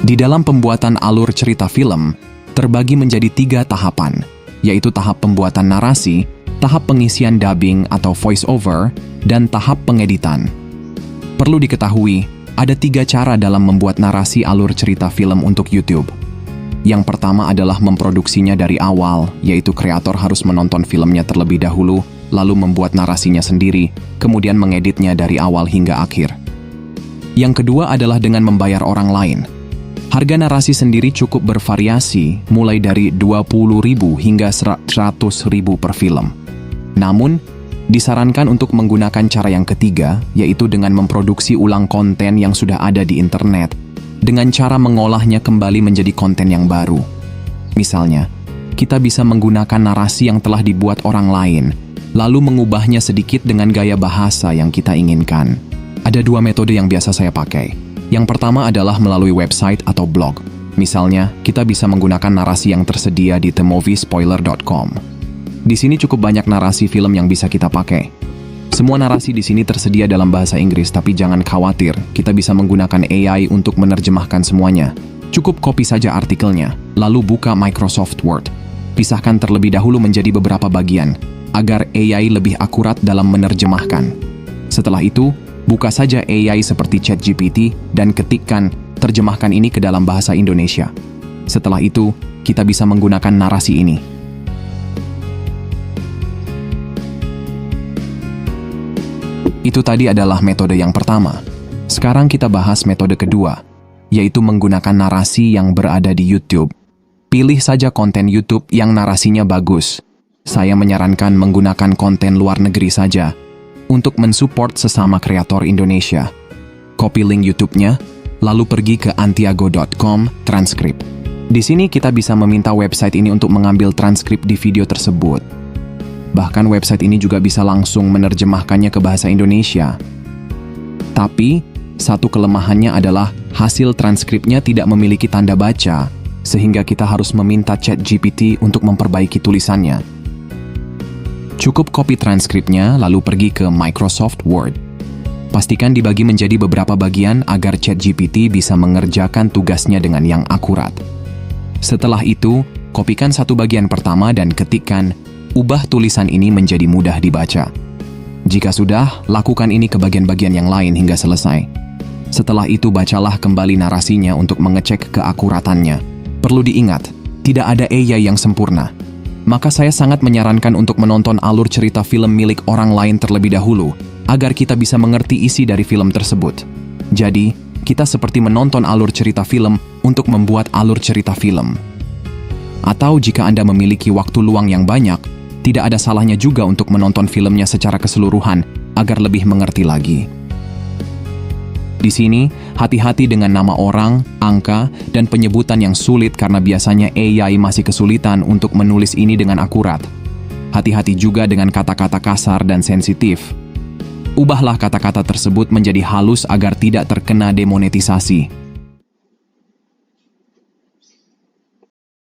Di dalam pembuatan alur cerita film, terbagi menjadi 3 tahapan, yaitu tahap pembuatan narasi, tahap pengisian dubbing atau voice over, dan tahap pengeditan. Perlu diketahui, ada 3 cara dalam membuat narasi alur cerita film untuk YouTube. Yang pertama adalah memproduksinya dari awal, yaitu kreator harus menonton filmnya terlebih dahulu, lalu membuat narasinya sendiri, kemudian mengeditnya dari awal hingga akhir. Yang kedua adalah dengan membayar orang lain. Harga narasi sendiri cukup bervariasi, mulai dari 20.000 hingga 100.000 per film. Namun, disarankan untuk menggunakan cara yang ketiga, yaitu dengan memproduksi ulang konten yang sudah ada di internet, dengan cara mengolahnya kembali menjadi konten yang baru. Misalnya, kita bisa menggunakan narasi yang telah dibuat orang lain, lalu mengubahnya sedikit dengan gaya bahasa yang kita inginkan. Ada 2 metode yang biasa saya pakai. Yang pertama adalah melalui website atau blog. Misalnya, kita bisa menggunakan narasi yang tersedia di themoviespoiler.com. Di sini cukup banyak narasi film yang bisa kita pakai. Semua narasi di sini tersedia dalam bahasa Inggris, tapi jangan khawatir, kita bisa menggunakan AI untuk menerjemahkan semuanya. Cukup copy saja artikelnya, lalu buka Microsoft Word. Pisahkan terlebih dahulu menjadi beberapa bagian, agar AI lebih akurat dalam menerjemahkan. Setelah itu, buka saja AI seperti ChatGPT dan ketikkan terjemahkan ini ke dalam bahasa Indonesia. Setelah itu, kita bisa menggunakan narasi ini. Itu tadi adalah metode yang pertama. Sekarang kita bahas metode kedua, yaitu menggunakan narasi yang berada di YouTube. Pilih saja konten YouTube yang narasinya bagus. Saya menyarankan menggunakan konten luar negeri saja, untuk mensupport sesama kreator Indonesia. Copy link YouTube-nya, lalu pergi ke antiago.com transkrip. Di sini kita bisa meminta website ini untuk mengambil transkrip di video tersebut. Bahkan website ini juga bisa langsung menerjemahkannya ke bahasa Indonesia. Tapi, satu kelemahannya adalah hasil transkripnya tidak memiliki tanda baca, sehingga kita harus meminta ChatGPT untuk memperbaiki tulisannya. Cukup copy transkripnya, lalu pergi ke Microsoft Word. Pastikan dibagi menjadi beberapa bagian agar ChatGPT bisa mengerjakan tugasnya dengan yang akurat. Setelah itu, kopikan satu bagian pertama dan ketikkan, ubah tulisan ini menjadi mudah dibaca. Jika sudah, lakukan ini ke bagian-bagian yang lain hingga selesai. Setelah itu, bacalah kembali narasinya untuk mengecek keakuratannya. Perlu diingat, tidak ada AI yang sempurna. Maka saya sangat menyarankan untuk menonton alur cerita film milik orang lain terlebih dahulu, agar kita bisa mengerti isi dari film tersebut. Jadi, kita seperti menonton alur cerita film untuk membuat alur cerita film. Atau jika Anda memiliki waktu luang yang banyak, tidak ada salahnya juga untuk menonton filmnya secara keseluruhan, agar lebih mengerti lagi. Di sini, hati-hati dengan nama orang, angka, dan penyebutan yang sulit karena biasanya AI masih kesulitan untuk menulis ini dengan akurat. Hati-hati juga dengan kata-kata kasar dan sensitif. Ubahlah kata-kata tersebut menjadi halus agar tidak terkena demonetisasi.